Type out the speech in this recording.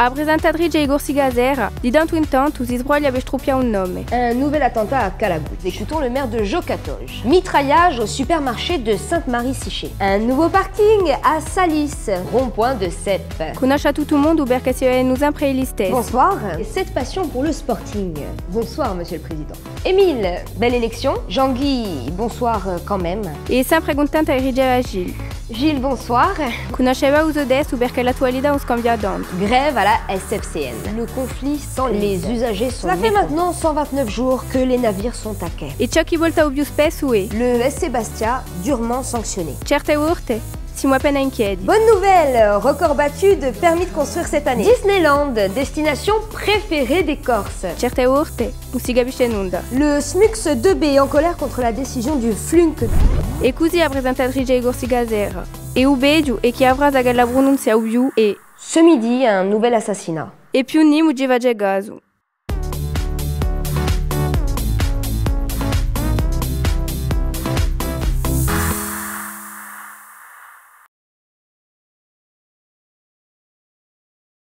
A presentatrice Igor Sigazera, di tanto in tanto si sbroglia per struppia un nome. Un nouvel attentat à Calabou. Écoutons le maire de Jocatoge. Mitraillage au supermarché de Sainte-Marie-Siché. Un nouveau parking à Salis, rond-point de Sepp. Conosce tutto il mondo perché si nous impre gli stessi. Bonsoir. Et cette passion pour le sporting. Bonsoir, monsieur le président. Émile, belle élection. Jean-Guy, bonsoir quand même. E sempre contenta di riggere a Gilles. Gilles, bonsoir. Conosceva uso adesso perché l'attualità non scambia tanto. Grève à la SFCN. Le conflit sans les usagers sont... Ça fait maintenant 129 jours que les navires sont à quai. E ciò che volta più spesso è Le SC Bastia, durement sanctionné. certe urte siamo appena in piedi. Bonne nouvelle, record battu de permis de construire cette année. Disneyland, destination préférée des Corses. Certe urte non si capisce nulla. Le SMUX 2B en colère contre la décision du FLUNC. E così la presentatrice Igor Sigazera. E o beggio è che avrà la pronuncia più e Ce midi, un nouvel assassinat. più ni mugiva gaso.